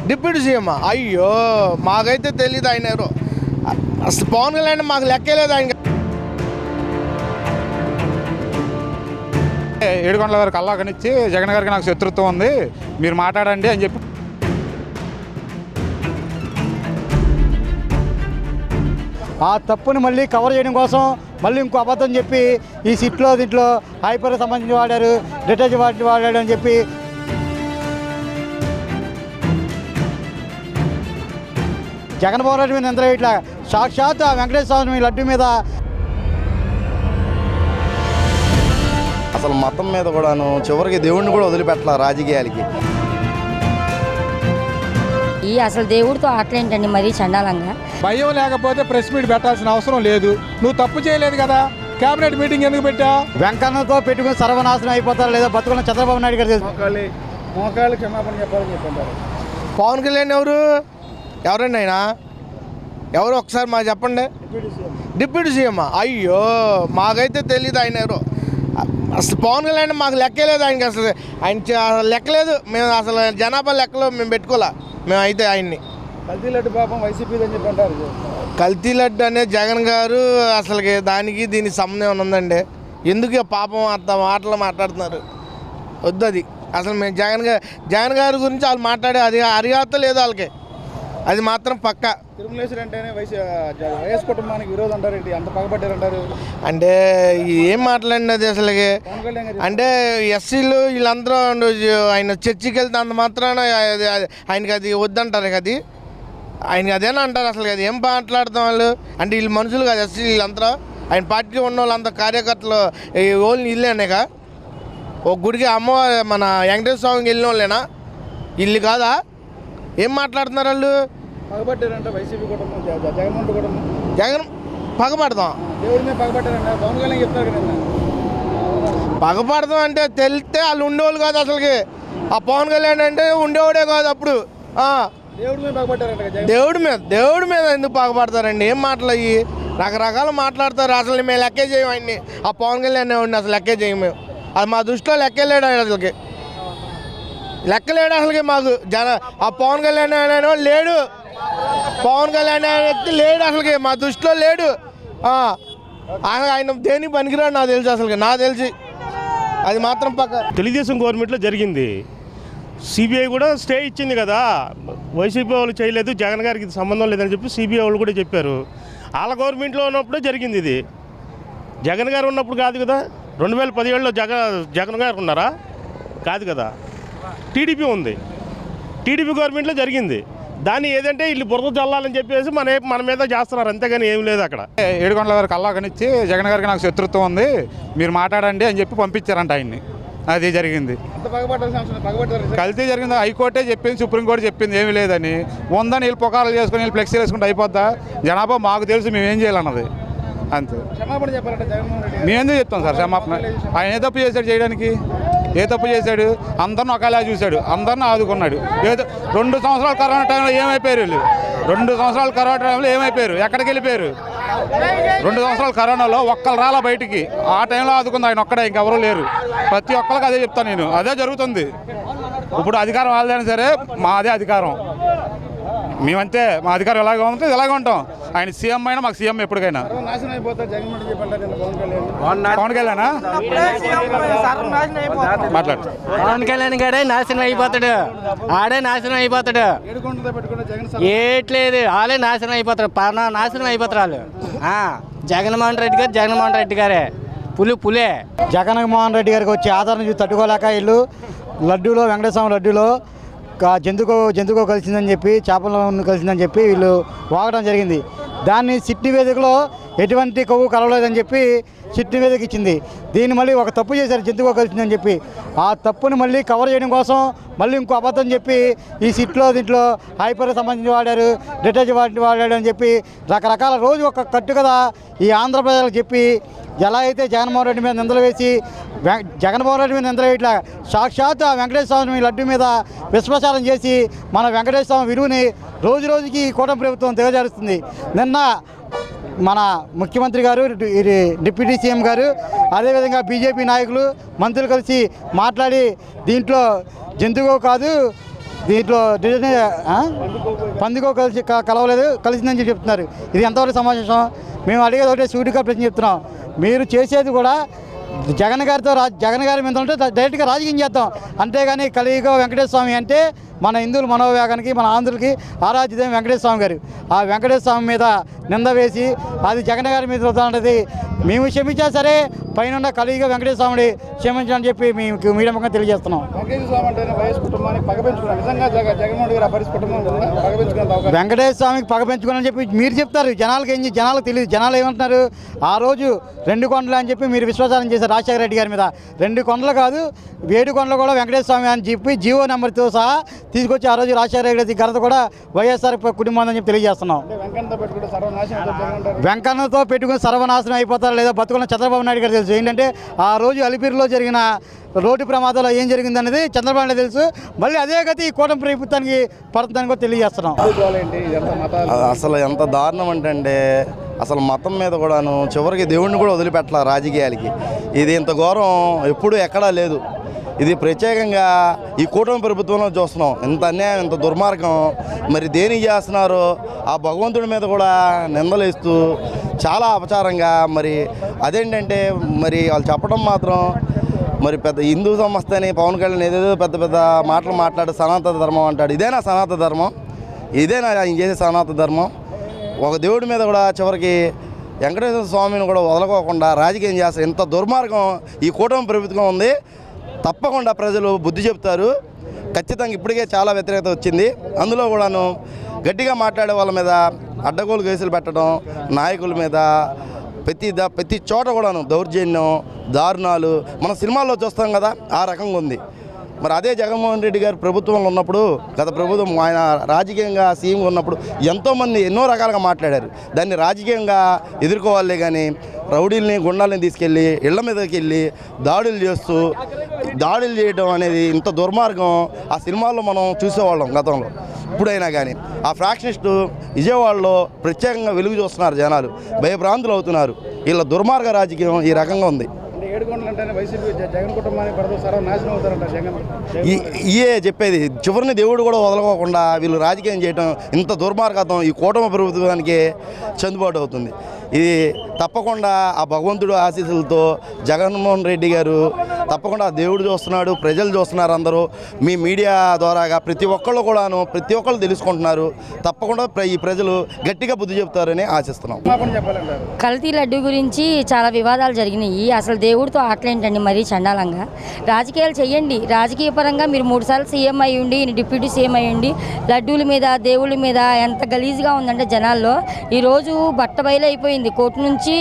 Deputy CM అయ్యో మాకైతే తెలియదు ఆయన ఎవరు. అసలు పవన్ కళ్యాణ్ మాకు లెక్కలేదు. ఆయన ఏడుకొండల గారికి కల్లాకనిచ్చి జగన్ గారికి నాకు శత్రుత్వం ఉంది, మీరు మాట్లాడండి అని చెప్పి ఆ తప్పుని మళ్ళీ కవర్ చేయడం కోసం మళ్ళీ ఇంకో అబద్ధం చెప్పి ఈ సిట్లో దీంట్లో హైపర్ సంబంధించి వాడారు, డిటర్జెంట్ వాడాడు అని చెప్పి జగన్మోహన్ రెడ్డి మీద ఎంత ఇట్లా సాక్షాత్ ఆ వెంకటేశ్వర స్వామి లడ్డు మీద అసలు మతం మీద కూడాను చివరికి దేవుడిని కూడా వదిలిపెట్టాల రాజకీయాలకి. ఈ అసలు దేవుడితో ఆటలేంటండి మరీ చండాలంగా. భయం లేకపోతే ప్రెస్ మీట్ పెట్టాల్సిన అవసరం లేదు. నువ్వు తప్పు చేయలేదు కదా, కేబినెట్ మీటింగ్ ఎందుకు పెట్టా? వెంకన్నతో పెట్టుకుని సర్వనాశనం అయిపోతారు లేదా బతుకున్న చంద్రబాబు నాయుడు గారు మోకాళ్ళు క్షమాపణ చెప్పాలని చెప్పంటారు. పవన్ కళ్యాణ్ ఎవరండి ఆయన ఎవరు ఒకసారి మాకు చెప్పండి. డిప్యూటీ సీఎం అయ్యో మాకైతే తెలియదు ఆయన ఎవరు. అసలు పవన్ కళ్యాణ్ మాకు లెక్కలేదు. ఆయనకి అసలు ఆయన లెక్కలేదు. మేము అసలు జనాభా లెక్కలో మేము పెట్టుకోలే. మేము అయితే ఆయన్ని కల్తీ లడ్డు పాపం వైసీపీ అని చెప్పి అంటారు. కల్తీ లడ్డు అనే జగన్ గారు అసలుకి దానికి దీనికి సంబంధం ఉందండి. ఎందుకు పాపం అంత మాటలు మాట్లాడుతున్నారు? వద్దు అది. అసలు మేము జగన్ గారి గురించి వాళ్ళు మాట్లాడే అది అర్హత లేదు వాళ్ళకి. అది మాత్రం పక్క. తిరుమలేశ్వరి అంటేనే వైఎస్ కుటుంబానికి విరోధం అంటారేంటి, అంత పగబట్టారంటారు అంటే ఏం మాట్లాడినది అది అసలుకి? అంటే ఎస్సీలు వీళ్ళందరూ ఆయన చర్చికి వెళ్తే అంత మాత్రాన ఆయనకి అది వద్దంటారు. అది ఆయనకి అదేనా అంటారు అసలు? అది ఏం మాట్లాడతాం వాళ్ళు? అంటే వీళ్ళు మనుషులు కాదు ఎస్సీ వీళ్ళందరూ. ఆయన పార్టీ ఉన్న వాళ్ళంతా కార్యకర్తలు ఓన్లీ ఇల్లేనాక ఒక గుడికి అమ్మవారి మన వెంకటేశ్వర స్వామికి వెళ్ళిన వాళ్ళేనా? ఇల్లు కాదా? ఏం మాట్లాడుతున్నారు వాళ్ళు? పగబట్టారంట వైసీపీ కుటుంబం, జగన్మోహన్ కుటుంబం. జగన్ పగపడతాం, దేవుడి మీద పగబట్టారంట పవన్ కళ్యాణ్ చెప్తారు కదా. పగపడతాం అంటే తెలిస్తే వాళ్ళు ఉండేవాళ్ళు కాదు అసలుకి. ఆ పవన్ కళ్యాణ్ అంటే ఉండేవాడే కాదు అప్పుడు. దేవుడి మీద పగబట్టారంట. దేవుడి మీద ఎందుకు పగపడతారండి? ఏం మాటలు అయ్యి రకరకాలు మాట్లాడతారు. అసలు మేము లెక్కే చేయం ఆయన్ని. ఆ పవన్ కళ్యాణ్ ఉండి అసలు లెక్కే చేయం మేము. అది మా దృష్టిలో లెక్కలేడు ఆయన అసలుకి. లెక్కలేడు అసలుకి మాకు ఆ పవన్ కళ్యాణ్ అనే లేడు. పవన్ కళ్యాణ్ అనే వ్యక్తి లేడు అసలుకి మా దృష్టిలో లేడు. ఆయన దేనికి పనికిరాడు నాకు తెలుసు అసలుకి. నాకు తెలిసి అది మాత్రం పక్క. తెలుగుదేశం గవర్నమెంట్లో జరిగింది. సిబిఐ కూడా స్టే ఇచ్చింది కదా, వైసీపీ వాళ్ళు చేయలేదు, జగన్ గారికి ఇది సంబంధం లేదని చెప్పి సిబిఐ వాళ్ళు కూడా చెప్పారు. వాళ్ళ గవర్నమెంట్లో ఉన్నప్పుడే జరిగింది ఇది. జగన్ గారు ఉన్నప్పుడు కాదు కదా. 2017లో జగన్ గారు ఉన్నారా? కాదు కదా, టీడీపీ ఉంది. టీడీపీ గవర్నమెంట్లో జరిగింది. దాన్ని ఏదంటే వీళ్ళు బురద చల్లాలని చెప్పేసి మన మీద చేస్తున్నారు, అంతేగాని ఏం లేదు అక్కడ. ఏడుకొండల గారికి కల్లాకనిచ్చి జగన్ గారికి నాకు శత్రుత్వం ఉంది, మీరు మాట్లాడండి అని చెప్పి పంపించారంట ఆయన్ని. అది జరిగింది. కల్తీ జరిగింది. హైకోర్టే చెప్పింది, సుప్రీంకోర్టు చెప్పింది ఏమీ లేదని. ఉందని వీళ్ళు పుకారాలు చేసుకుని వీళ్ళు ఫ్లెక్సీలు వేసుకుంటే అయిపోద్దా? జనాభా మాకు తెలుసు మేమేం చేయాలన్నది అంతే. క్షమాపణ చెప్పాలంటే జగన్మోహన్ రెడ్డి మేము ఎందుకు చెప్తాం సార్ క్షమాపణ? ఆయన ఏ తప్పు చేశాడు చేయడానికి? ఏ తప్పు చేశాడు? అందరిని ఒకలా చూశాడు, అందరిని ఆదుకున్నాడు. ఏదో 2 సంవత్సరాలు కరోనా టైంలో ఏమైపోయారు వీళ్ళు? 2 సంవత్సరాలు కరోనా టైంలో ఏమైపోయారు? ఎక్కడికి వెళ్ళిపోయారు? 2 సంవత్సరాలు కరోనాలో ఒక్కరు రాలా బయటికి. ఆ టైంలో ఆదుకుంది ఆయన ఒక్కడే, ఇంకెవరూ లేరు. ప్రతి ఒక్కరికి అదే చెప్తాను నేను. అదే జరుగుతుంది. ఇప్పుడు అధికారం వాళ్ళదైనా సరే మాదే అధికారం. మేమంతే, మా అధికారం ఎలాగ ఉంటుంది ఎలాగ ఉంటాం. ఆయన సీఎం అయినా మాకు సీఎం ఎప్పటికైనా. పవన్ కళ్యాణ్ మాట్లాడు. పవన్ కళ్యాణ్ గాడే నాశనం అయిపోతాడు, ఆడే నాశనం అయిపోతాడు. ఏట్లేదు, వాళ్ళే నాశనం అయిపోతాడు, నాశనం అయిపోతారు వాళ్ళు. జగన్మోహన్ రెడ్డి గారే పులే. జగన్మోహన్ రెడ్డి గారికి వచ్చే ఆదరణ చూసి తట్టుకోలేక వీళ్ళు లడ్డూలో వెంకటేశ్వర లడ్డూలో జంతుకో కలిసిందని చెప్పి, చేపల కలిసిందని చెప్పి వీళ్ళు వాగడం జరిగింది. దాన్ని సిట్ నివేదికలో ఎటువంటి కొవ్వు కలవలేదని చెప్పి సిట్ నివేదిక ఇచ్చింది. దీన్ని మళ్ళీ ఒక తప్పు చేశారు, జంతుకో కలిసిందని చెప్పి. ఆ తప్పుని మళ్ళీ కవర్ చేయడం కోసం మళ్ళీ ఇంకో అబద్ధం చెప్పి ఈ సిట్లో దీంట్లో హైపర్ సంబంధించి వాడారు, డిటర్జెంట్ వాడాడు అని చెప్పి రకరకాల రోజు ఒక కట్టు కదా ఈ ఆంధ్ర ప్రజలకు చెప్పి ఎలా అయితే జగన్మోహన్ రెడ్డి మీద నిందలు వేసి జగన్మోహన్ రెడ్డి మీద నిందలు ఇట్లా సాక్షాత్ ఆ వెంకటేశ్వర స్వామి లడ్డు మీద విశ్వసారం చేసి మన వెంకటేశ్వర స్వామి విలువని రోజు రోజుకి కూటమి ప్రభుత్వం దిగజారుస్తుంది. నిన్న మన ముఖ్యమంత్రి గారు, డిప్యూటీ సీఎం గారు, అదేవిధంగా బీజేపీ నాయకులు, మంత్రులు కలిసి మాట్లాడి దీంట్లో జంతువు కాదు దీంట్లో పందికో కలవలేదు, కలిసిందని చెప్పి చెప్తున్నారు. ఇది ఎంతవరకు సమావేశం? మేము అడిగేది ఒకటే సూటిగా ప్రశ్న చెప్తున్నాం. మీరు చేసేది కూడా జగన్ గారి మీద ఉంటే డైరెక్ట్గా రాజకీయం చేద్దాం, అంతేగాని కలియుగ వెంకటేశ్వర స్వామి అంటే మన హిందువుల మనోవేగానికి, మన ఆంధ్రులకి ఆరాధ్యదేవి వెంకటేశ్వర స్వామి గారు. ఆ వెంకటేశ్వర స్వామి మీద నింద వేసి అది జగన్ గారి మీద వదలన్నది మేము క్షమించా సరే, పైన కలియుగ వెంకటేశ్వర స్వామిని క్షమించాలని చెప్పి మేము మీడియా ముఖంగా తెలియజేస్తున్నాం. వెంకటేశ్వర స్వామికి పగ పెంచుకోవాలని చెప్పి మీరు చెప్తారు, జనాలకు తెలియదు. జనాలు ఏమంటున్నారు? ఆ రోజు 2 కొండలు అని చెప్పి మీరు విశ్వాసాలను చేశారు రాజశేఖర రెడ్డి గారి మీద. 2 కొండలు కాదు, 7 కొండలు కూడా వెంకటేశ్వర స్వామి అని చెప్పి జీవో నెంబర్తో సహా తీసుకొచ్చి ఆ రోజు రాజశేఖర రెడ్డి ఘనత కూడా వైఎస్ఆర్ కుటుంబం అని చెప్పి తెలియజేస్తున్నాం. వెంకన్నతో పెట్టుకుని సర్వనాశనం అయిపోతారు లేదా బతుకున్న చంద్రబాబు నాయుడు గారు తెలుసు. ఏంటంటే ఆ రోజు అలిపిరిలో జరిగిన రోడ్డు ప్రమాదంలో ఏం జరిగిందనేది చంద్రబాబు నాయుడు తెలుసు. మళ్ళీ అదే గతి ఈ కూటమి ప్రభుత్వానికి పడుతుందని కూడా తెలియజేస్తున్నాం. అసలు ఎంత దారుణం అంటే అసలు మతం మీద కూడాను చివరికి దేవుడిని కూడా వదిలిపెట్టాల రాజకీయాలకి. ఇది ఇంత ఘోరం ఎప్పుడూ ఎక్కడా లేదు. ఇది ప్రత్యేకంగా ఈ కూటమి ప్రభుత్వంలో చూస్తున్నాం. ఇంత అన్యాయం, ఇంత దుర్మార్గం మరి దేనికి చేస్తున్నారో ఆ భగవంతుడి మీద కూడా నిందలేస్తూ చాలా అపచారంగా. మరి అదేంటంటే మరి వాళ్ళు చెప్పడం మాత్రం మరి పెద్ద హిందూ సంస్థ అని పవన్ కళ్యాణ్ ఏదేదో పెద్ద పెద్ద మాటలు మాట్లాడు సనాతన ధర్మం అంటాడు. ఇదేనా సనాతన ధర్మం? ఇదేనా ఆయన చేసే సనాతన ధర్మం? ఒక దేవుడి మీద కూడా చివరికి వెంకటేశ్వర స్వామిని కూడా వదలకోకుండా రాజకీయం చేస్తారు. ఇంత దుర్మార్గం ఈ కూటమి ప్రభుత్వం ఉంది. తప్పకుండా ప్రజలు బుద్ధి చెప్తారు. ఖచ్చితంగా ఇప్పటికే చాలా వ్యతిరేకత వచ్చింది. అందులో కూడాను గట్టిగా మాట్లాడే వాళ్ళ మీద అడ్డగోలు కేసులు పెట్టడం, నాయకుల మీద ప్రతి చోట కూడాను దౌర్జన్యం, దారుణాలు మన సినిమాల్లో చూస్తాం కదా, ఆ రకంగా ఉంది. మరి అదే జగన్మోహన్ రెడ్డి గారు ప్రభుత్వంలో ఉన్నప్పుడు, గత ప్రభుత్వం ఆయన రాజకీయంగా సీఎంగా ఉన్నప్పుడు ఎంతోమంది ఎన్నో రకాలుగా మాట్లాడారు. దాన్ని రాజకీయంగా ఎదుర్కోవాలే కానీ రౌడీల్ని, గుండాలని తీసుకెళ్ళి ఇళ్ల మీదకి వెళ్ళి దాడులు చేయడం అనేది ఇంత దుర్మార్గం ఆ సినిమాల్లో మనం చూసేవాళ్ళం గతంలో. ఇప్పుడైనా కానీ ఆ ఫ్యాక్షనిస్టు విజయవాడలో ప్రత్యేకంగా వెలుగు చూస్తున్నారు. జనాలు భయభ్రాంతులు అవుతున్నారు. వీళ్ళ దుర్మార్గ రాజకీయం ఈ రకంగా ఉంది. ఇయే చెప్పేది. చివరిని దేవుడు కూడా వదలకోకుండా వీళ్ళు రాజకీయం చేయడం ఇంత దుర్మార్గం ఈ కూటమి ప్రభుత్వానికి చెందుబాటు అవుతుంది. ఇది తప్పకుండా ఆ భగవంతుడు ఆశీస్సులతో జగన్మోహన్ రెడ్డి గారు తప్పకుండా దేవుడు చూస్తున్నాడు, ప్రజలు చూస్తున్నారు. అందరూ మీ మీడియా ద్వారాగా ప్రతి ఒక్కళ్ళు తెలుసుకుంటున్నారు. తప్పకుండా ఈ ప్రజలు గట్టిగా బుద్ధి చెప్తారని ఆశిస్తున్నాం. కల్తీ లడ్డు గురించి చాలా వివాదాలు జరిగినాయి. అసలు దేవుడితో ఆటలేంటండి మరీ చండాలంగా. రాజకీయాలు చేయండి, రాజకీయ పరంగా మీరు 3 సార్లు సీఎం అయ్యండి, డిప్యూటీ సీఎం అయ్యండి. లడ్డూల మీద, దేవుళ్ళ మీద ఎంత గలీజ్గా ఉందంటే జనాల్లో. ఈరోజు బట్టబయలు అయిపోయింది. కోర్టు నుంచి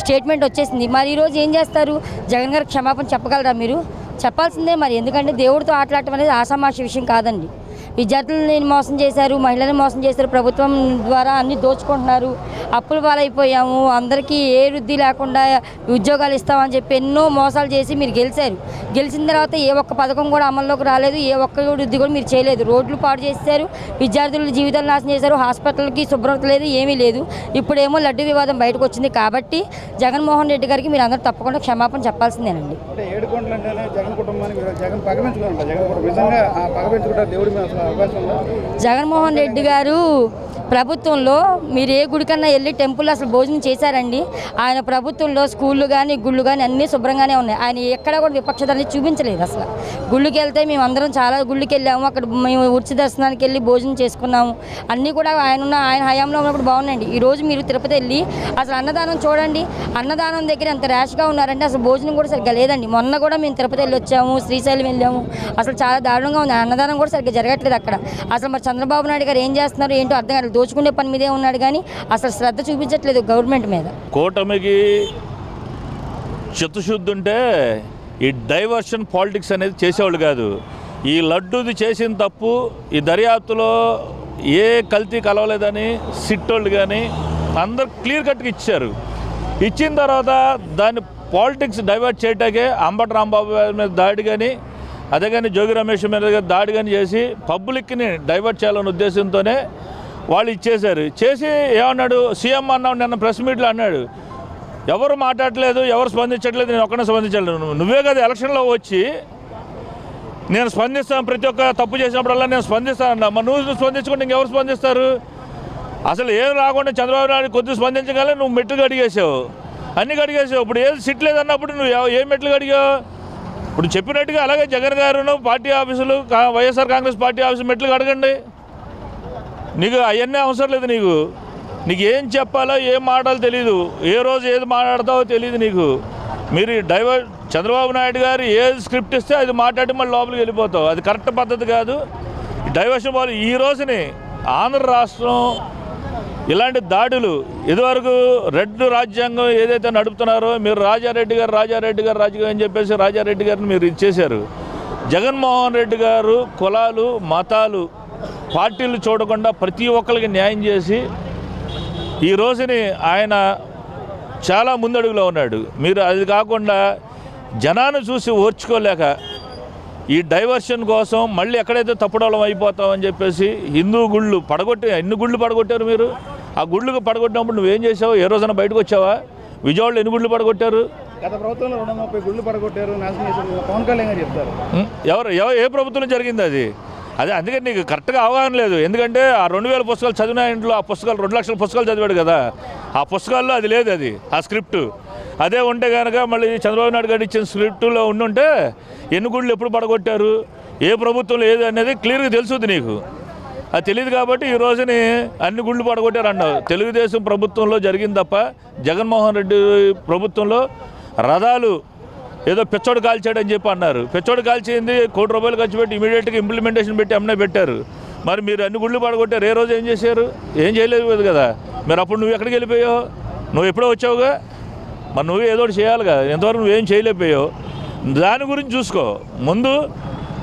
స్టేట్మెంట్ వచ్చేసింది. మరి ఈరోజు ఏం చేస్తారు? జగన్ గారికి క్షమాపణ చెప్పగలరా? మీరు చెప్పాల్సిందే మరి. ఎందుకంటే దేవుడితో ఆటలాడటం అనేది ఆషామాషి విషయం కాదండి. విద్యార్థులని మోసం చేశారు, మహిళలను మోసం చేశారు, ప్రభుత్వం ద్వారా అన్ని దోచుకుంటున్నారు, అప్పుల పాలైపోయాము, అందరికీ ఏ వృద్ధి లేకుండా ఉద్యోగాలు ఇస్తామని చెప్పి ఎన్నో మోసాలు చేసి మీరు గెలిచారు. గెలిచిన తర్వాత ఏ ఒక్క పథకం కూడా అమల్లోకి రాలేదు, ఏ ఒక్క వృద్ధి కూడా మీరు చేయలేదు. రోడ్లు పాడు చేశారు, విద్యార్థుల జీవితాలు నాశనం చేశారు, హాస్పిటల్కి శుభ్రత లేదు, ఏమీ లేదు. ఇప్పుడేమో లడ్డు వివాదం బయటకు వచ్చింది కాబట్టి జగన్మోహన్ రెడ్డి గారికి మీరు అందరూ తప్పకుండా క్షమాపణ చెప్పాల్సిందేనండి. జగన్మోహన్ రెడ్డి గారు ప్రభుత్వంలో మీరు ఏ గుడికన్నా వెళ్ళి టెంపుల్ అసలు భోజనం చేశారండి? ఆయన ప్రభుత్వంలో స్కూళ్ళు కానీ గుళ్ళు కానీ అన్నీ శుభ్రంగానే ఉన్నాయి. ఆయన ఎక్కడ కూడా విపక్షతని చూపించలేదు. అసలు గుళ్ళకి వెళ్తే మేము అందరం చాలా గుళ్ళకి వెళ్ళాము, అక్కడ మేము ఉచిత దర్శనానికి వెళ్ళి భోజనం చేసుకున్నాము. అన్నీ కూడా ఆయన హయాంలో ఉన్నప్పుడు బాగున్నాయండి. ఈరోజు మీరు తిరుపతి వెళ్ళి అసలు అన్నదానం చూడండి, అన్నదానం దగ్గర ఎంత ర్యాష్గా ఉన్నారంటే అసలు భోజనం కూడా సరిగ్గా లేదండి. మొన్న కూడా మేము తిరుపతి వెళ్ళి వచ్చాము, శ్రీశైలం వెళ్ళాము, అసలు చాలా దారుణంగా ఉంది. అన్నదానం కూడా సరిగ్గా జరగట్లేదు అక్కడ. అసలు మరి చంద్రబాబు నాయుడు గారు ఏం చేస్తున్నారు ఏంటో అర్థం కాదు. దోచుకునే పని మీదే ఉన్నాడు కానీ అసలు శ్రద్ధ చూపించట్లేదు గవర్నమెంట్ మీద. కూటమికి చిత్తశుద్ధి ఉంటే ఈ డైవర్షన్ పాలిటిక్స్ అనేది చేసేవాళ్ళు కాదు. ఈ లడ్డూది చేసిన తప్పు ఈ దర్యాప్తులో ఏ కల్తీ కలవలేదని సిట్టోళ్ళు కానీ అందరు క్లియర్ కట్గా ఇచ్చారు. ఇచ్చిన తర్వాత దాన్ని పాలిటిక్స్ డైవర్ట్ చేయటాకే అంబటి రాంబాబు మీద దాడి కానీ, అదే కానీ జోగి రమేష్ మీద దాడి కానీ చేసి పబ్లిక్ని డైవర్ట్ చేయాలనే ఉద్దేశంతోనే వాళ్ళు ఇచ్చేశారు. చేసి ఏమన్నాడు, సీఎం అన్నాడు నిన్న ప్రెస్ మీట్లో అన్నాడు, ఎవరు మాట్లాడలేదు, ఎవరు స్పందించట్లేదు, నేను ఒక్కనే స్పందించలేదు. నువ్వే కదా ఎలక్షన్లో వచ్చి నేను స్పందిస్తాను, ప్రతి ఒక్క తప్పు చేసినప్పుడల్లా నేను స్పందిస్తానన్నా. మరి నువ్వు స్పందించుకుంటే ఇంకెవరు స్పందిస్తారు? అసలు ఏం రాకుండా చంద్రబాబు నాయుడు కొద్దిగా స్పందించగలే నువ్వు మెట్లు కడిగేసావు, అన్నీ కడిగేసావు. ఇప్పుడు ఏది సిట్ లేదన్నప్పుడు నువ్వు ఏ మెట్లు కడిగావు? ఇప్పుడు చెప్పినట్టుగా అలాగే జగన్ గారును పార్టీ ఆఫీసులు వైఎస్ఆర్ కాంగ్రెస్ పార్టీ ఆఫీసు మెట్లు కడగండి. నీకు అవన్నీ అవసరం లేదు. నీకు ఏం చెప్పాలో ఏం మాటలు తెలీదు, ఏ రోజు ఏది మాట్లాడతావో తెలియదు నీకు. మీరు చంద్రబాబు నాయుడు గారు ఏది స్క్రిప్ట్ ఇస్తే అది మాట్లాడి మళ్ళీ లోపలికి వెళ్ళిపోతావు. అది కరెక్ట్ పద్ధతి కాదు. డైవర్షన్ వాళ్ళు ఈ రోజుని ఆంధ్ర రాష్ట్రం ఇలాంటి దాడులు ఇదివరకు రెడ్ రాజ్యాంగం ఏదైతే నడుపుతున్నారో మీరు రాజారెడ్డి గారు రాజకీయం అని చెప్పేసి రాజారెడ్డి గారిని మీరు ఇచ్చేశారు. జగన్మోహన్ రెడ్డి గారు కులాలు మతాలు పార్టీలు చూడకుండా ప్రతి ఒక్కరికి న్యాయం చేసి ఈ రోజుని ఆయన చాలా ముందడుగులో ఉన్నాడు. మీరు అది కాకుండా జనాన్ని చూసి ఓర్చుకోలేక ఈ డైవర్షన్ కోసం మళ్ళీ ఎక్కడైతే తప్పుడోళం అయిపోతామని చెప్పేసి హిందూ గుళ్ళు ఎన్ని గుళ్ళు పడగొట్టారు మీరు? ఆ గుళ్ళకు పడగొట్టినప్పుడు నువ్వేం చేసావు? ఏ రోజైనా బయటకు వచ్చావా? విజయవాడలో ఎన్ని గుళ్ళు పడగొట్టారు? గత ప్రభుత్వంలో 230 గుళ్ళు పడగొట్టారు, నాశనం చేశారు. పవన్ కళ్యాణ్ గారు చెప్తారు. ఏ ప్రభుత్వంలో జరిగింది అది? అందుకని నీకు కరెక్ట్గా అవగాహన లేదు. ఎందుకంటే ఆ 2000 పుస్తకాలు చదివిన ఇంట్లో ఆ పుస్తకాలు 2 లక్షల పుస్తకాలు చదివాడు కదా, ఆ పుస్తకాల్లో అది లేదు. అది ఆ స్క్రిప్ట్ అదే ఉంటే కనుక మళ్ళీ చంద్రబాబు నాయుడు గారు ఇచ్చిన స్క్రిప్టులో ఉండుంటే ఎన్ని గుళ్ళు ఎప్పుడు పడగొట్టారు, ఏ ప్రభుత్వంలో ఏది అనేది క్లియర్గా తెలుసుద్ది నీకు. అది తెలియదు కాబట్టి ఈ రోజుని అన్ని గుళ్ళు పడగొట్టారు అన్నావు. తెలుగుదేశం ప్రభుత్వంలో జరిగింది తప్ప జగన్మోహన్ రెడ్డి ప్రభుత్వంలో రథాలు ఏదో పెచ్చోడు కాల్చాడని చెప్పి అన్నారు. పెచ్చోడు కాల్చింది ₹1 కోటి ఖర్చు పెట్టి ఇమీడియట్గా ఇంప్లిమెంటేషన్ పెట్టి అమ్మే పెట్టారు. మరి మీరు అన్ని గుళ్ళు పడగొట్టారు. ఏ రోజు ఏం చేశారు? ఏం చేయలేదు కదా. మరి అప్పుడు నువ్వు ఎక్కడికి వెళ్ళిపోయావు? నువ్వు ఎప్పుడో వచ్చావుగా, మరి నువ్వు ఏదో ఒకటి చేయాలిగా. ఎంతవరకు నువ్వేం చేయలేకపోయావు. దాని గురించి చూసుకో. ముందు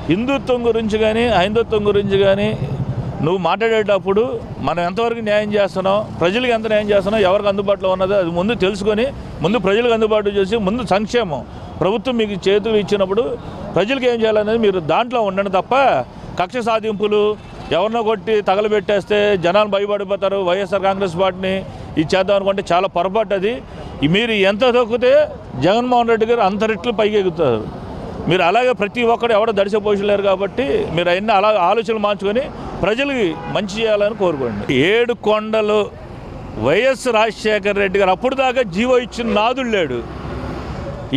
హిందుత్వం గురించి కానీ హైందత్వం గురించి కానీ నువ్వు మాట్లాడేటప్పుడు మనం ఎంతవరకు న్యాయం చేస్తున్నాం, ప్రజలకు ఎంత న్యాయం చేస్తున్నాం, ఎవరికి అందుబాటులో ఉన్నదో అది ముందు తెలుసుకొని ముందు ప్రజలకు అందుబాటు చేసి ముందు సంక్షేమం ప్రభుత్వం మీకు చేతులు ఇచ్చినప్పుడు ప్రజలకు ఏం చేయాలనేది మీరు దాంట్లో ఉండండి తప్ప కక్ష సాధింపులు ఎవరినో కొట్టి తగలబెట్టేస్తే జనాలు భయపడిపోతారు. వైఎస్ఆర్ కాంగ్రెస్ పార్టీని ఇచ్చేద్దాం అనుకుంటే చాలా పొరపాటు. అది మీరు ఎంత తొక్కితే జగన్మోహన్ రెడ్డి గారు అంత రెట్లు పైకి ఎగుతారు. మీరు అలాగే ప్రతి ఒక్కరు ఎవడో దడిసే పోషలేరు కాబట్టి మీరు అవన్నీ అలా ఆలోచనలు మార్చుకొని ప్రజలకి మంచి చేయాలని కోరుకోండి. 7 కొండలు వైఎస్ రాజశేఖర రెడ్డి గారు అప్పుడు దాకా జీవో ఇచ్చిన నాదుడు లేడు.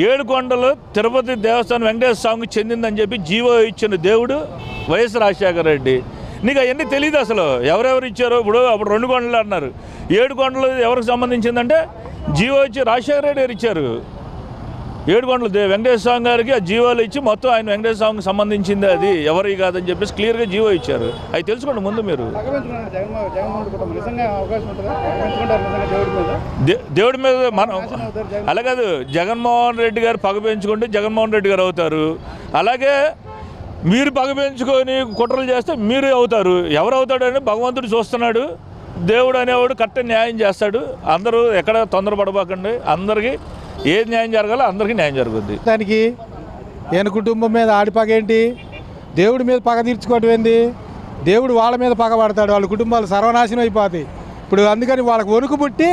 7 కొండలు తిరుపతి దేవస్థానం వెంకటేశ్వర స్వామికి చెందిందని చెప్పి జీవో ఇచ్చిన దేవుడు వైఎస్ రాజశేఖర రెడ్డి. నీకు అవన్నీ తెలియదు అసలు ఎవరెవరు ఇచ్చారో. అప్పుడు 2 కొండలు అన్నారు. 7 కొండలు ఎవరికి సంబంధించిందంటే జీవో ఇచ్చి రాజశేఖర రెడ్డి గారు ఇచ్చారు. 7 కొండలు వెంకటేశ్వర స్వామి గారికి ఆ జీవోలు ఇచ్చి మొత్తం ఆయన వెంకటేశ్వర స్వామికి సంబంధించింది, అది ఎవరికి కాదని చెప్పేసి క్లియర్గా జీవో ఇచ్చారు. అవి తెలుసుకోండి ముందు మీరు. దేవుడి మీద మనం అలా కాదు. జగన్మోహన్ రెడ్డి గారు పగ పెంచుకుంటే జగన్మోహన్ రెడ్డి గారు అవుతారు. అలాగే మీరు పగ పెంచుకొని కుట్రలు చేస్తే మీరు అవుతారు. ఎవరు అవుతాడని భగవంతుడు చూస్తున్నాడు. దేవుడు అనేవాడు కరెక్ట్ న్యాయం చేస్తాడు. అందరూ ఎక్కడ తొందరపడబోకండి. అందరికీ ఏది న్యాయం జరగాలో అందరికీ న్యాయం జరుగుద్ది. దానికి ఈయన కుటుంబం మీద ఆడి పగ ఏంటి? దేవుడి మీద పగ తీర్చుకోవడం ఏంది? దేవుడు వాళ్ళ మీద పగ పడతాడు. వాళ్ళ కుటుంబాలు సర్వనాశనం అయిపోతాయి. ఇప్పుడు అందుకని వాళ్ళకి వణుకు పుట్టి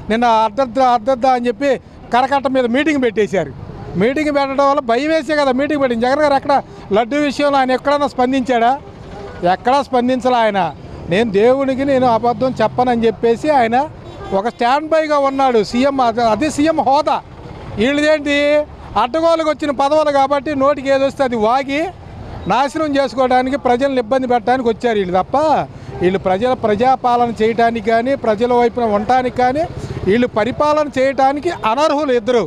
నిన్న అర్ధద్ద అని చెప్పి కరకట్ట మీద మీటింగ్ పెట్టేశారు. మీటింగ్ పెట్టడం వల్ల భయం వేసే కదా మీటింగ్ పెట్టింది. జగన్ గారు ఎక్కడ లడ్డు విషయంలో ఆయన ఎక్కడన్నా స్పందించాడా? ఎక్కడా స్పందించాలి ఆయన. నేను అబద్ధం చెప్పనని చెప్పేసి ఆయన ఒక స్టాండ్ బైగా ఉన్నాడు సీఎం. అదే సీఎం హోదా. వీళ్ళదేంటి అడ్డగోలుకు వచ్చిన పదవులు కాబట్టి నోటికి ఏదొస్తే అది వాగి నాశనం చేసుకోవడానికి ప్రజలను ఇబ్బంది పెట్టడానికి వచ్చారు వీళ్ళు తప్ప వీళ్ళు ప్రజాపాలన చేయడానికి కానీ ప్రజల వైపున ఉండటానికి కానీ వీళ్ళు పరిపాలన చేయడానికి అనర్హులు ఇద్దరు.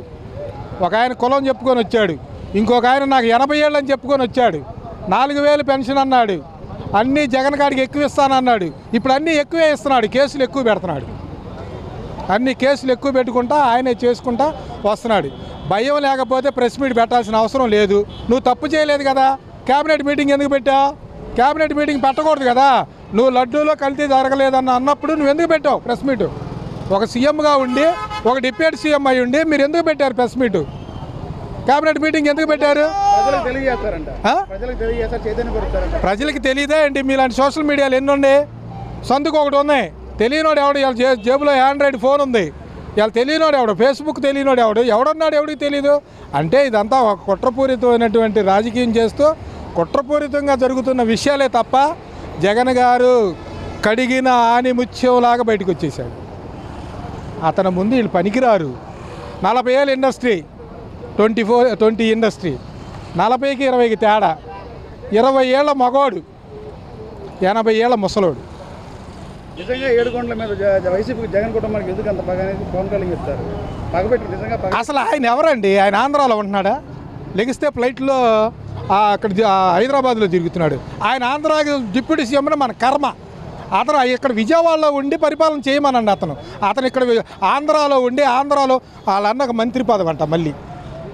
ఒక ఆయన కులం చెప్పుకొని వచ్చాడు, ఇంకొక ఆయన నాకు 80 ఏళ్ళు అని చెప్పుకొని వచ్చాడు. 4000 పెన్షన్ అన్నాడు, అన్నీ జగన్ కాడికి ఎక్కువ ఇస్తానన్నాడు. ఇప్పుడు అన్నీ ఎక్కువే ఇస్తున్నాడు, కేసులు ఎక్కువ పెడుతున్నాడు. అన్ని కేసులు ఎక్కువ పెట్టుకుంటా ఆయనే చేసుకుంటా వస్తున్నాడు. భయం లేకపోతే ప్రెస్ మీట్ పెట్టాల్సిన అవసరం లేదు. నువ్వు తప్పు చేయలేదు కదా, క్యాబినెట్ మీటింగ్ ఎందుకు పెట్టావు? క్యాబినెట్ మీటింగ్ పెట్టకూడదు కదా. నువ్వు లడ్డూలో కల్తీ జరగలేదన్న అన్నప్పుడు నువ్వు ఎందుకు పెట్టావు ప్రెస్ మీటు? ఒక సీఎంగా ఉండి ఒక డిప్యూటీ సీఎం అయి ఉండి మీరు ఎందుకు పెట్టారు ప్రెస్ మీటు? క్యాబినెట్ మీటింగ్ ఎందుకు పెట్టారు? ప్రజలకి తెలియదా ఏంటి? మీలాంటి సోషల్ మీడియాలు ఎన్ని ఉన్నాయి? సందుకు ఒకటి ఉన్నాయి. తెలియనోడు ఎవడు? ఇవాళ జేబులో ఆండ్రాయిడ్ ఫోన్ ఉంది. ఇవాళ తెలియనోడు ఎవడు? ఫేస్బుక్ తెలియనోడు ఎవడు? ఎవడున్నాడు? ఎవడికి తెలియదు. అంటే ఇదంతా కుట్రపూరితమైనటువంటి రాజకీయం చేస్తూ కుట్రపూరితంగా జరుగుతున్న విషయాలే తప్ప జగన్ గారు కడిగిన ఆనిముత్యంలాగా బయటకు వచ్చేసాడు. అతని ముందు వీళ్ళు పనికిరారు. 40 ఏళ్ళ ఇండస్ట్రీ, 20 ఇండస్ట్రీ, 40కి 20కి తేడా. 20 ఏళ్ళ మగోడు, 80 ఏళ్ళ ముసలోడు. నిజంగా ఏడుకొండల మీద వైసీపీ జగన్ కుటుంబానికి ఎందుకు అంత పగ అనేది పవన్ కళ్యాణ్ చెప్తారు. పగబెట్టి నిజంగా అసలు ఆయన ఎవరండి? ఆయన ఆంధ్రాలో ఉంటున్నాడా? లెగిస్తే ఫ్లైట్లో అక్కడ హైదరాబాద్లో తిరుగుతున్నాడు. ఆయన ఆంధ్ర డిప్యూటీ సీఎం మన కర్మ. అతను ఇక్కడ విజయవాడలో ఉండి పరిపాలన చేయమనండి. అతను ఇక్కడ ఆంధ్రాలో ఉండి ఆంధ్రాలో వాళ్ళన్నకు మంత్రి పదవి అంట. మళ్ళీ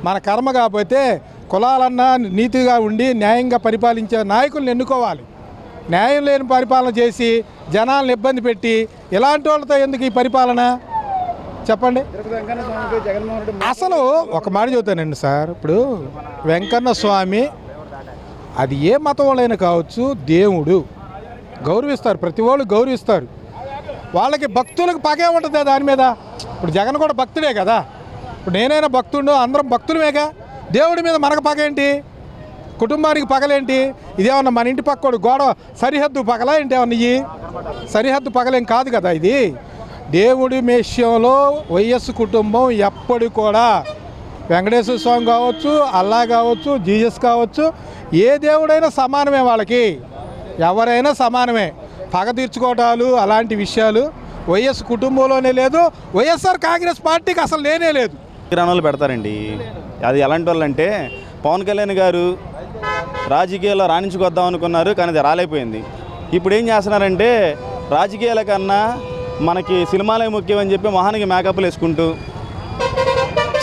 మన కర్మ కాకపోతే కులాలన్నా నీతిగా ఉండి న్యాయంగా పరిపాలించే నాయకులను ఎన్నుకోవాలి. న్యాయం లేని పరిపాలన చేసి జనాలను ఇబ్బంది పెట్టి ఇలాంటి వాళ్ళతో ఎందుకు ఈ పరిపాలన చెప్పండి. అసలు ఒక మాట చెబుతానండి సార్, ఇప్పుడు వెంకన్న స్వామి అది ఏ మతం వాళ్ళైనా కావచ్చు, దేవుడు గౌరవిస్తారు, ప్రతి వాళ్ళు గౌరవిస్తారు. వాళ్ళకి భక్తులకు పగే ఉంటుంది దాని మీద. ఇప్పుడు జగన్ కూడా భక్తుడే కదా. ఇప్పుడు నేనైనా భక్తుడు, అందరం భక్తులమేగా. దేవుడి మీద మనకు పగేంటి? కుటుంబానికి పగలేంటి? ఇదేమన్నా మన ఇంటి పక్కోడు గోడ సరిహద్దు పగలా ఏంటి? ఏమన్నా ఇవి సరిహద్దు పగలేం కాదు కదా. ఇది దేవుడి విషయంలో వైఎస్ కుటుంబం ఎప్పుడు కూడా వెంకటేశ్వర స్వామి కావచ్చు, అల్లా కావచ్చు, జీసస్ కావచ్చు, ఏ దేవుడైనా సమానమే. వాళ్ళకి ఎవరైనా సమానమే. పగ తీర్చుకోవటాలు అలాంటి విషయాలు వైఎస్ కుటుంబంలోనే లేదు. వైఎస్ఆర్ కాంగ్రెస్ పార్టీకి అసలు లేనే లేదు. గ్రామాలు పెడతారండి. అది ఎలాంటి వాళ్ళు అంటే పవన్ కళ్యాణ్ గారు రాజకీయాల్లో రాణించుకొద్దాం అనుకున్నారు, కానీ అది రాలేకపోయింది. ఇప్పుడు ఏం చేస్తున్నారంటే రాజకీయాల కన్నా మనకి సినిమాలే ముఖ్యం అని చెప్పి మొహానికి మేకప్లు వేసుకుంటూ,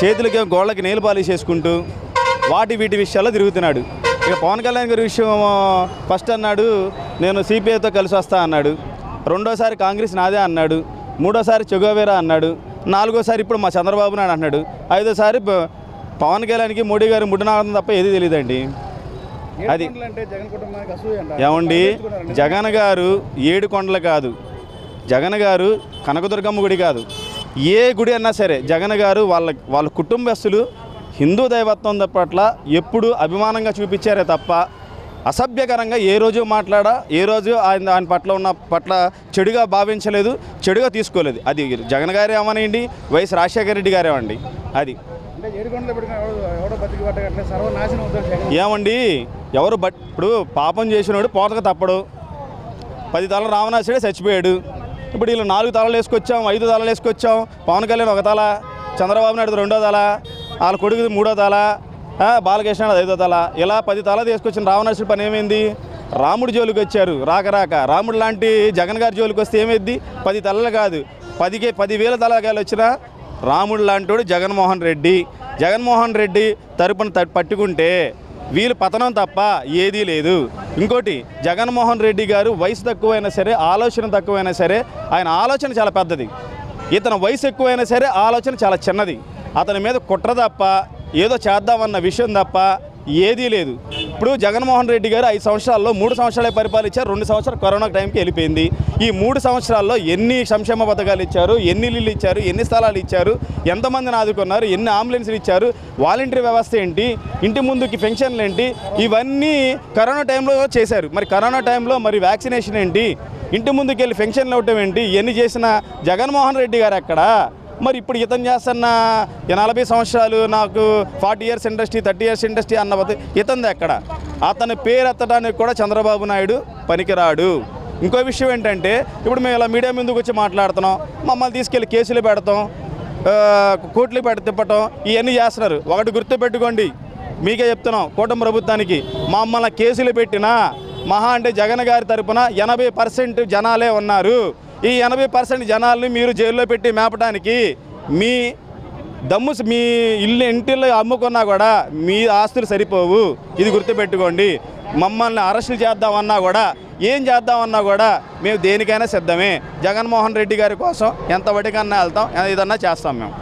చేతులకి గోళ్ళకి నెయిల్ పాలిష్ చేసుకుంటూ వీటి విషయాల్లో తిరుగుతున్నాడు. ఇక పవన్ కళ్యాణ్ గారి విషయం ఫస్ట్ అన్నాడు నేను సిపిఐతో కలిసి వస్తా అన్నాడు. రెండోసారి కాంగ్రెస్ నాదే అన్నాడు. మూడోసారి చెగోవేరా అన్నాడు. నాలుగోసారి ఇప్పుడు మా చంద్రబాబు నాయుడు అన్నాడు. ఐదోసారి పవన్ కళ్యాణ్కి మోడీ గారు ముడ్డునాడడం తప్ప ఏది తెలియదండి. అది ఏమండి, జగన్ గారు 7 కొండలు కాదు, జగన్ గారు కనకదుర్గమ్మ గుడి కాదు, ఏ గుడి అన్నా సరే జగన్ గారు వాళ్ళ కుటుంబస్తులు హిందూ దైవత్వం పట్ల ఎప్పుడు అభిమానంగా చూపించారే తప్ప అసభ్యకరంగా ఏ రోజు ఏ రోజు ఆయన పట్ల చెడుగా భావించలేదు, చెడుగా తీసుకోలేదు. అది జగన్ గారే అవనండి, వైఎస్ రాజశేఖర రెడ్డి గారే అండి. అది ఏమండి, ఎవరు ఇప్పుడు పాపం చేసినోడు పోతక తప్పడు. 10 తల రావణాసుడే చచ్చిపోయాడు. ఇప్పుడు వీళ్ళు 4 తలలు వేసుకొచ్చాం, 5 తలలు వేసుకొచ్చాం. పవన్ కళ్యాణ్ 1 తల, చంద్రబాబు నాయుడు 2వ తల, వాళ్ళ కొడుకు 3వ తల, బాలకృష్ణ 5వ తల, ఇలా 10 తల తీసుకొచ్చిన రావణాసుడి పని ఏమైంది? రాముడి జోలికి వచ్చారు రాక రాముడు లాంటి జగన్ గారి జోలికి వస్తే ఏమైంది? 10 తలలు కాదు, 10,000 తలగాలు వచ్చినా రాముడు లాంటి జగన్మోహన్ రెడ్డి తరపున పట్టుకుంటే వీళ్ళు పతనం తప్ప ఏదీ లేదు. ఇంకోటి, జగన్మోహన్ రెడ్డి గారు వయసు తక్కువైనా సరే, ఆలోచన తక్కువైనా సరే, ఆయన ఆలోచన చాలా పెద్దది. ఇతను వయసు ఎక్కువైనా సరే ఆలోచన చాలా చిన్నది. అతని మీద కుట్ర తప్ప, ఏదో చేద్దామన్న విషయం తప్ప ఏదీ లేదు. ఇప్పుడు జగన్మోహన్ రెడ్డి గారు 5 సంవత్సరాల్లో 3 సంవత్సరాలే పరిపాలించారు. 2 సంవత్సరాలు కరోనా టైంకి వెళ్ళిపోయింది. ఈ 3 సంవత్సరాల్లో ఎన్ని సంక్షేమ పథకాలు ఇచ్చారు, ఎన్ని ఇల్లు ఇచ్చారు, ఎన్ని స్థలాలు ఇచ్చారు, ఎంతమందిని ఆదుకున్నారు, ఎన్ని అంబులెన్స్లు ఇచ్చారు, వాలంటరీ వ్యవస్థ ఏంటి, ఇంటి ముందుకి పెన్షన్లు ఏంటి, ఇవన్నీ కరోనా టైంలో చేశారు. మరి కరోనా టైంలో మరి వ్యాక్సినేషన్ ఏంటి, ఇంటి ముందుకు వెళ్ళి పెన్షన్లు ఇవ్వటం ఏంటి, ఇవన్నీ చేసిన జగన్మోహన్ రెడ్డి గారు ఎక్కడ? మరి ఇప్పుడు ఇతను చేస్తున్న 40 సంవత్సరాలు, నాకు 40 ఇయర్స్ ఇండస్ట్రీ, 30 ఇయర్స్ ఇండస్ట్రీ అన్న ఇతంది ఎక్కడ? అతని పేరు ఎత్తడానికి కూడా చంద్రబాబు నాయుడు పనికిరాడు. ఇంకో విషయం ఏంటంటే, ఇప్పుడు మేము ఇలా మీడియా ముందుకు వచ్చి మాట్లాడుతున్నాం, మమ్మల్ని తీసుకెళ్ళి కేసులు పెడతాం, కోర్టులు తిప్పటం, ఇవన్నీ చేస్తున్నారు. ఒకటి గుర్తుపెట్టుకోండి, మీకే చెప్తున్నాం, కూటమి ప్రభుత్వానికి, మమ్మల్ని కేసులు పెట్టినా మహా అంటే జగన్ గారి తరపున 80% జనాలే ఉన్నారు. ఈ 80% జనాల్ని మీరు జైల్లో పెట్టి మేపడానికి మీ ఇంటిలో అమ్ముకున్నా కూడా మీ ఆస్తులు సరిపోవు. ఇది గుర్తుపెట్టుకోండి. మమ్మల్ని అరెస్టులు చేద్దామన్నా కూడా, ఏం చేద్దామన్నా కూడా మేము దేనికైనా సిద్ధమే. జగన్మోహన్ రెడ్డి గారి కోసం ఎంత వడికన్నా వెళ్తాం, ఏదన్నా చేస్తాం మేము.